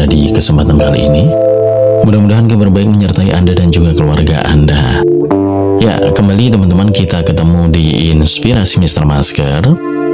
pada di kesempatan kali ini. Mudah-mudahan kabar baik menyertai Anda dan juga keluarga Anda. Ya, kembali teman-teman, kita ketemu di Inspirasi Mr. Masker.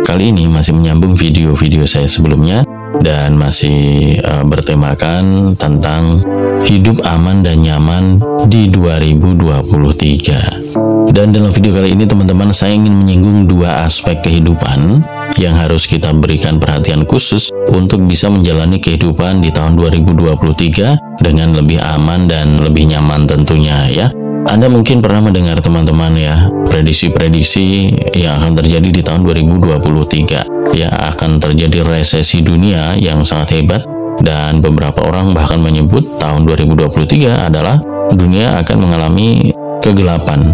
Kali ini masih menyambung video-video saya sebelumnya dan masih bertemakan tentang hidup aman dan nyaman di 2023. Dan dalam video kali ini teman-teman, saya ingin menyinggung dua aspek kehidupan yang harus kita berikan perhatian khusus untuk bisa menjalani kehidupan di tahun 2023 dengan lebih aman dan lebih nyaman tentunya ya. Anda mungkin pernah mendengar teman-teman ya, prediksi-prediksi yang akan terjadi di tahun 2023. Ya, akan terjadi resesi dunia yang sangat hebat, dan beberapa orang bahkan menyebut tahun 2023 adalah dunia akan mengalami kegelapan.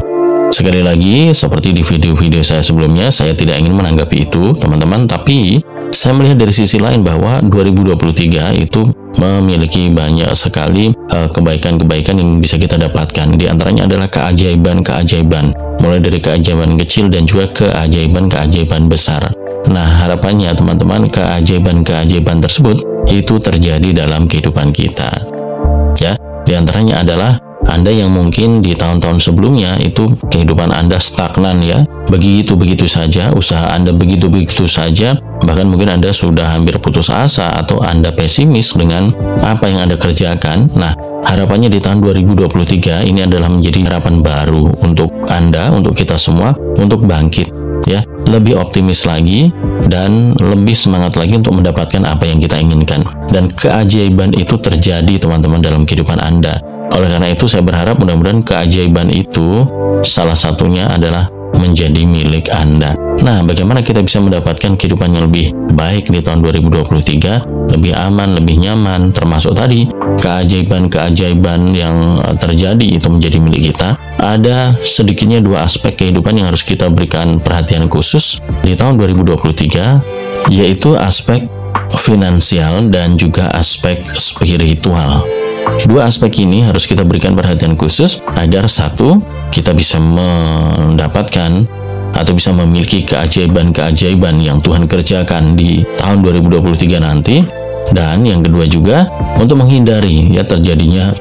Sekali lagi, seperti di video-video saya sebelumnya, saya tidak ingin menanggapi itu, teman-teman, tapi saya melihat dari sisi lain bahwa 2023 itu memiliki banyak sekali kebaikan-kebaikan yang bisa kita dapatkan. Di antaranya adalah keajaiban-keajaiban, mulai dari keajaiban kecil dan juga keajaiban-keajaiban besar. Nah, harapannya teman-teman, keajaiban-keajaiban tersebut itu terjadi dalam kehidupan kita. Ya, di antaranya adalah Anda yang mungkin di tahun-tahun sebelumnya itu kehidupan Anda stagnan ya, begitu-begitu saja, usaha Anda begitu-begitu saja, bahkan mungkin Anda sudah hampir putus asa atau Anda pesimis dengan apa yang Anda kerjakan. Nah, harapannya di tahun 2023 ini adalah menjadi harapan baru untuk Anda, untuk kita semua, untuk bangkit ya, lebih optimis lagi dan lebih semangat lagi untuk mendapatkan apa yang kita inginkan. Dan keajaiban itu terjadi teman-teman dalam kehidupan Anda. Oleh karena itu saya berharap mudah-mudahan keajaiban itu salah satunya adalah menjadi milik Anda. Nah, bagaimana kita bisa mendapatkan kehidupan yang lebih baik di tahun 2023, lebih aman, lebih nyaman, termasuk tadi keajaiban-keajaiban yang terjadi itu menjadi milik kita. Ada sedikitnya dua aspek kehidupan yang harus kita berikan perhatian khusus di tahun 2023, yaitu aspek finansial dan juga aspek spiritual. Dua aspek ini harus kita berikan perhatian khusus agar satu, kita bisa mendapatkan atau bisa memiliki keajaiban-keajaiban yang Tuhan kerjakan di tahun 2023 nanti. Dan yang kedua juga untuk menghindari ya terjadinya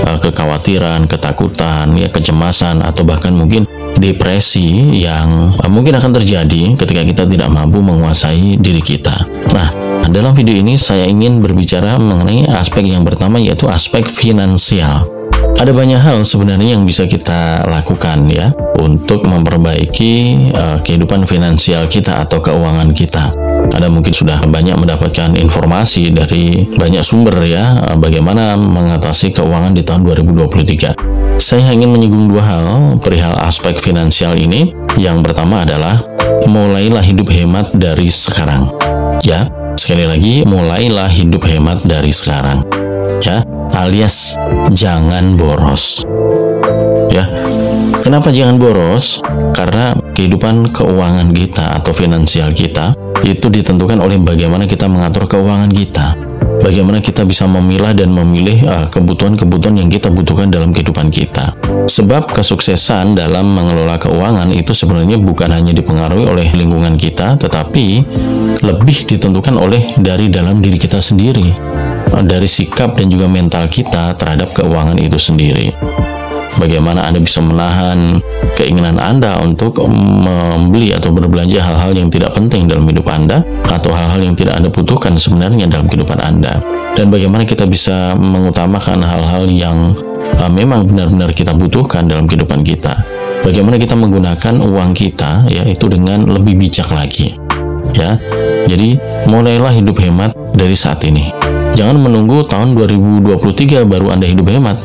kekhawatiran, ketakutan, ya kecemasan, atau bahkan mungkin depresi yang mungkin akan terjadi ketika kita tidak mampu menguasai diri kita. Nah, dalam video ini saya ingin berbicara mengenai aspek yang pertama, yaitu aspek finansial. Ada banyak hal sebenarnya yang bisa kita lakukan ya untuk memperbaiki kehidupan finansial kita atau keuangan kita. Anda mungkin sudah banyak mendapatkan informasi dari banyak sumber ya, bagaimana mengatasi keuangan di tahun 2023. Saya ingin menyinggung dua hal perihal aspek finansial ini. Yang pertama adalah mulailah hidup hemat dari sekarang. Ya, sekali lagi, mulailah hidup hemat dari sekarang. Ya, alias jangan boros. Ya, kenapa jangan boros? Karena kehidupan keuangan kita atau finansial kita itu ditentukan oleh bagaimana kita mengatur keuangan kita. Bagaimana kita bisa memilah dan memilih kebutuhan-kebutuhan yang kita butuhkan dalam kehidupan kita. Sebab kesuksesan dalam mengelola keuangan itu sebenarnya bukan hanya dipengaruhi oleh lingkungan kita, tetapi lebih ditentukan oleh dari dalam diri kita sendiri, dari sikap dan juga mental kita terhadap keuangan itu sendiri. Bagaimana Anda bisa menahan keinginan Anda untuk membeli atau berbelanja hal-hal yang tidak penting dalam hidup Anda, atau hal-hal yang tidak Anda butuhkan sebenarnya dalam kehidupan Anda. Dan bagaimana kita bisa mengutamakan hal-hal yang memang benar-benar kita butuhkan dalam kehidupan kita. Bagaimana kita menggunakan uang kita yaitu dengan lebih bijak lagi. Ya. Jadi mulailah hidup hemat dari saat ini. Jangan menunggu tahun 2023 baru Anda hidup hemat.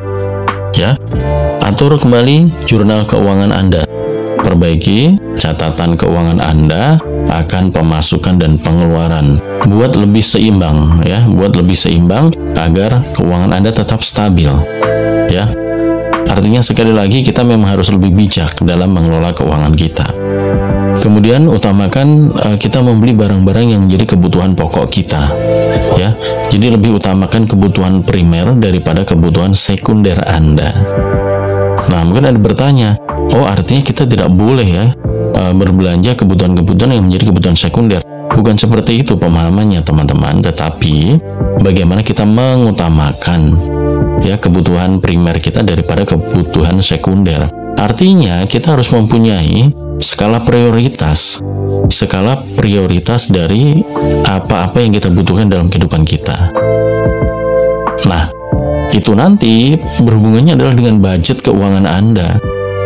Ya. Atur kembali jurnal keuangan Anda. Perbaiki catatan keuangan Anda akan pemasukan dan pengeluaran. Buat lebih seimbang ya, buat lebih seimbang agar keuangan Anda tetap stabil. Ya. Artinya sekali lagi kita memang harus lebih bijak dalam mengelola keuangan kita. Kemudian utamakan kita membeli barang-barang yang menjadi kebutuhan pokok kita. Ya. Jadi lebih utamakan kebutuhan primer daripada kebutuhan sekunder Anda. Nah, mungkin Anda bertanya, oh artinya kita tidak boleh ya berbelanja kebutuhan-kebutuhan yang menjadi kebutuhan sekunder. Bukan seperti itu pemahamannya teman-teman, tetapi bagaimana kita mengutamakan ya kebutuhan primer kita daripada kebutuhan sekunder. Artinya kita harus mempunyai skala prioritas dari apa-apa yang kita butuhkan dalam kehidupan kita. Nah, itu nanti berhubungannya adalah dengan budget keuangan Anda.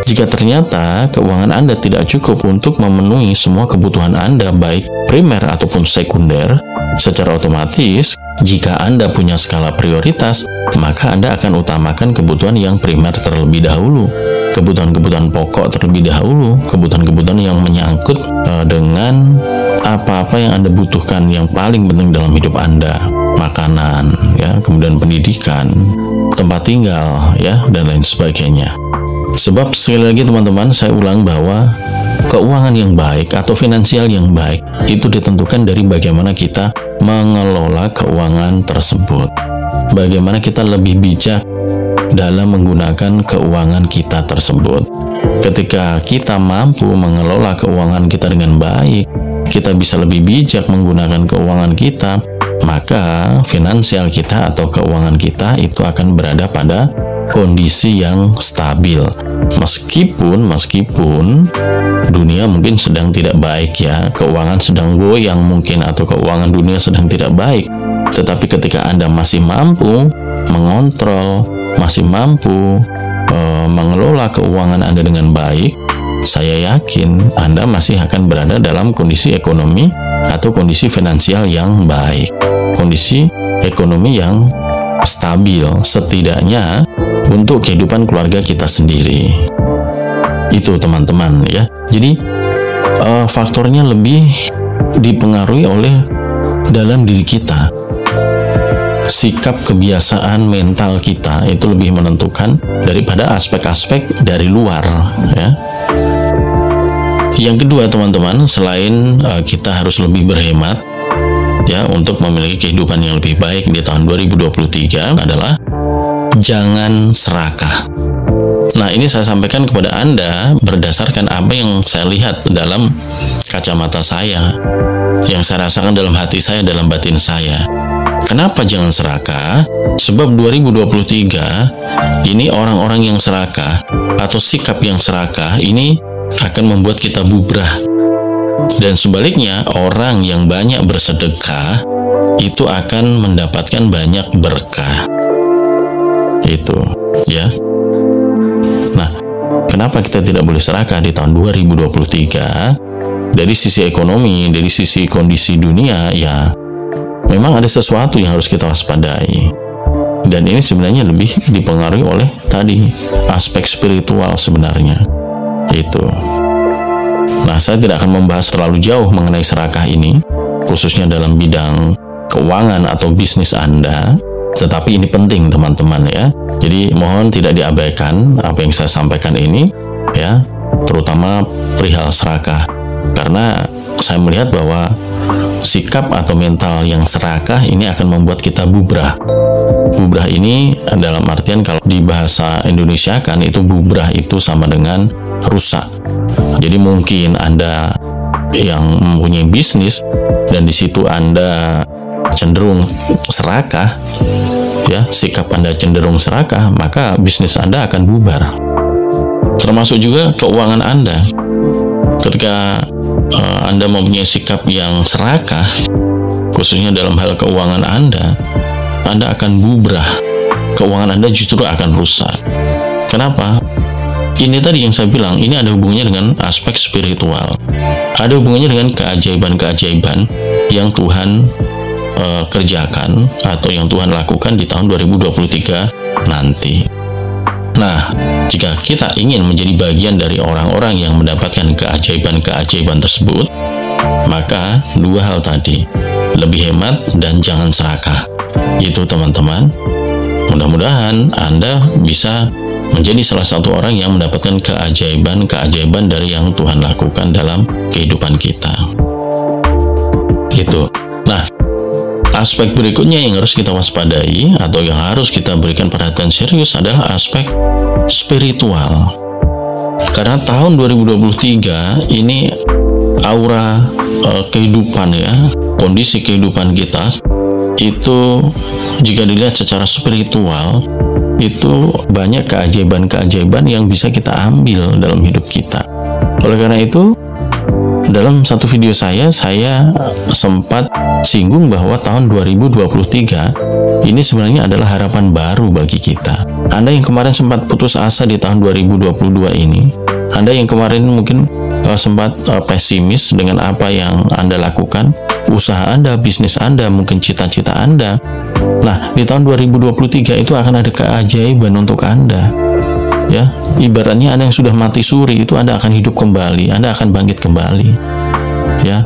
Jika ternyata keuangan Anda tidak cukup untuk memenuhi semua kebutuhan Anda, baik primer ataupun sekunder, secara otomatis, jika Anda punya skala prioritas, maka Anda akan utamakan kebutuhan yang primer terlebih dahulu, kebutuhan-kebutuhan pokok terlebih dahulu, kebutuhan-kebutuhan yang menyangkut dengan apa-apa yang Anda butuhkan yang paling penting dalam hidup Anda, makanan, ya, kemudian pendidikan, tempat tinggal, ya, dan lain sebagainya. Sebab sekali lagi teman-teman, saya ulang bahwa keuangan yang baik atau finansial yang baik itu ditentukan dari bagaimana kita mengelola keuangan tersebut. Bagaimana kita lebih bijak dalam menggunakan keuangan kita tersebut. Ketika kita mampu mengelola keuangan kita dengan baik, kita bisa lebih bijak menggunakan keuangan kita, maka finansial kita atau keuangan kita itu akan berada pada kondisi yang stabil. Meskipun dunia mungkin sedang tidak baik ya, keuangan sedang goyang mungkin, atau keuangan dunia sedang tidak baik, tetapi ketika Anda masih mampu mengontrol, masih mampu mengelola keuangan Anda dengan baik, saya yakin Anda masih akan berada dalam kondisi ekonomi atau kondisi finansial yang baik, kondisi ekonomi yang stabil, setidaknya untuk kehidupan keluarga kita sendiri. Itu teman-teman ya. Jadi faktornya lebih dipengaruhi oleh dalam diri kita. Sikap, kebiasaan mental kita itu lebih menentukan daripada aspek-aspek dari luar ya. Yang kedua teman-teman, selain kita harus lebih berhemat ya untuk memiliki kehidupan yang lebih baik di tahun 2023 adalah jangan serakah. Nah, ini saya sampaikan kepada Anda berdasarkan apa yang saya lihat dalam kacamata saya, yang saya rasakan dalam hati saya, dalam batin saya. Kenapa jangan serakah? Sebab 2023 ini orang-orang yang serakah atau sikap yang serakah ini akan membuat kita bubrah. Dan sebaliknya, orang yang banyak bersedekah itu akan mendapatkan banyak berkah. Itu ya. Nah, kenapa kita tidak boleh serakah di tahun 2023? Dari sisi ekonomi, dari sisi kondisi dunia, ya memang ada sesuatu yang harus kita waspadai. Dan ini sebenarnya lebih dipengaruhi oleh tadi aspek spiritual sebenarnya. Itu. Nah, saya tidak akan membahas terlalu jauh mengenai serakah ini, khususnya dalam bidang keuangan atau bisnis Anda. Tetapi ini penting teman-teman ya. Jadi mohon tidak diabaikan apa yang saya sampaikan ini ya, terutama perihal serakah. Karena saya melihat bahwa sikap atau mental yang serakah ini akan membuat kita bubrah. Bubrah ini dalam artian kalau di bahasa Indonesia kan itu bubrah itu sama dengan rusak. Jadi mungkin Anda yang mempunyai bisnis dan di situ Anda cenderung serakah, ya, sikap Anda cenderung serakah, maka bisnis Anda akan bubar. Termasuk juga keuangan Anda. Ketika Anda mempunyai sikap yang serakah, khususnya dalam hal keuangan Anda akan bubrah. Keuangan Anda justru akan rusak. Kenapa? Ini tadi yang saya bilang, ini ada hubungannya dengan aspek spiritual. Ada hubungannya dengan keajaiban-keajaiban yang Tuhan kerjakan atau yang Tuhan lakukan di tahun 2023 nanti. Nah, jika kita ingin menjadi bagian dari orang-orang yang mendapatkan keajaiban-keajaiban tersebut, maka dua hal tadi, lebih hemat dan jangan serakah. Itu teman-teman. Mudah-mudahan Anda bisa menjadi salah satu orang yang mendapatkan keajaiban-keajaiban dari yang Tuhan lakukan dalam kehidupan kita. Itu. Nah, aspek berikutnya yang harus kita waspadai atau yang harus kita berikan perhatian serius adalah aspek spiritual. Karena tahun 2023 ini aura kehidupan ya, kondisi kehidupan kita itu jika dilihat secara spiritual itu banyak keajaiban-keajaiban yang bisa kita ambil dalam hidup kita. Oleh karena itu, dalam satu video saya sempat singgung bahwa tahun 2023 ini sebenarnya adalah harapan baru bagi kita. Anda yang kemarin sempat putus asa di tahun 2022 ini, Anda yang kemarin mungkin sempat pesimis dengan apa yang Anda lakukan, usaha Anda, bisnis Anda, mungkin cita-cita Anda. Nah, di tahun 2023 itu akan ada keajaiban untuk Anda. Ya, ibaratnya Anda yang sudah mati suri itu Anda akan hidup kembali, Anda akan bangkit kembali. Ya,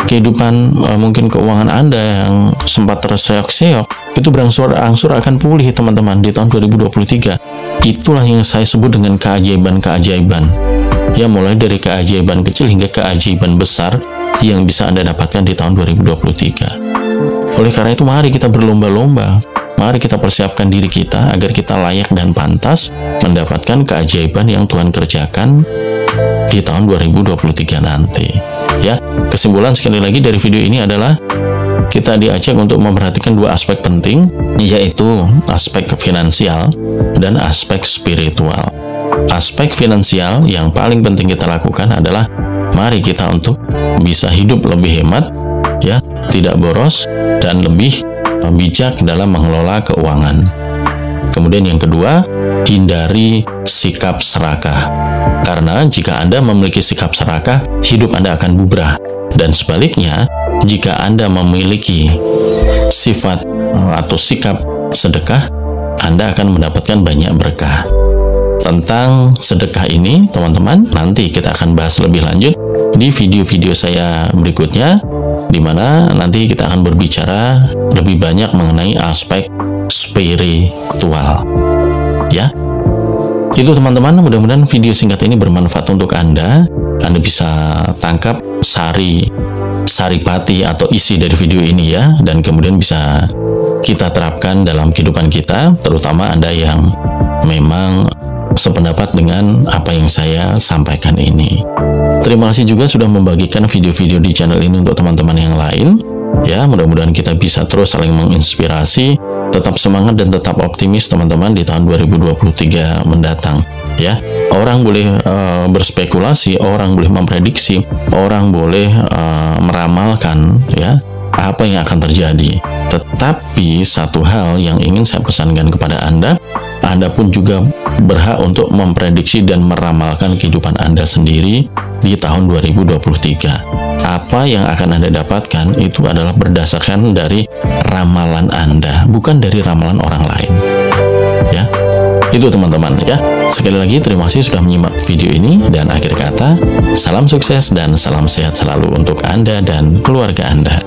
kehidupan mungkin keuangan Anda yang sempat terseok-seok itu berangsur-angsur akan pulih teman-teman di tahun 2023. Itulah yang saya sebut dengan keajaiban-keajaiban. Ya, mulai dari keajaiban kecil hingga keajaiban besar yang bisa Anda dapatkan di tahun 2023. Oleh karena itu, mari kita berlomba-lomba. Mari kita persiapkan diri kita agar kita layak dan pantas mendapatkan keajaiban yang Tuhan kerjakan di tahun 2023 nanti. Ya, kesimpulan sekali lagi dari video ini adalah kita diajak untuk memperhatikan dua aspek penting, yaitu aspek finansial dan aspek spiritual. Aspek finansial yang paling penting kita lakukan adalah mari kita untuk bisa hidup lebih hemat, ya, tidak boros, dan lebih bijak dalam mengelola keuangan. Kemudian yang kedua, hindari sikap serakah. Karena jika Anda memiliki sikap serakah, hidup Anda akan bubrah. Dan sebaliknya, jika Anda memiliki sifat atau sikap sedekah, Anda akan mendapatkan banyak berkah. Tentang sedekah ini, teman-teman, nanti kita akan bahas lebih lanjut di video-video saya berikutnya, di mana nanti kita akan berbicara lebih banyak mengenai aspek spiritual. Ya, itu teman-teman, mudah-mudahan video singkat ini bermanfaat untuk Anda. Anda bisa tangkap saripati atau isi dari video ini ya, dan kemudian bisa kita terapkan dalam kehidupan kita, terutama Anda yang memang sependapat dengan apa yang saya sampaikan ini. Terima kasih juga sudah membagikan video-video di channel ini untuk teman-teman yang lain. Ya, mudah-mudahan kita bisa terus saling menginspirasi, tetap semangat dan tetap optimis teman-teman di tahun 2023 mendatang. Ya, orang boleh berspekulasi, orang boleh memprediksi, orang boleh meramalkan ya apa yang akan terjadi. Tetapi satu hal yang ingin saya pesankan kepada Anda pun juga berhak untuk memprediksi dan meramalkan kehidupan Anda sendiri di tahun 2023. Apa yang akan Anda dapatkan itu adalah berdasarkan dari ramalan Anda, bukan dari ramalan orang lain. Ya, itu teman-teman ya. Sekali lagi terima kasih sudah menyimak video ini, dan akhir kata, salam sukses dan salam sehat selalu untuk Anda dan keluarga Anda.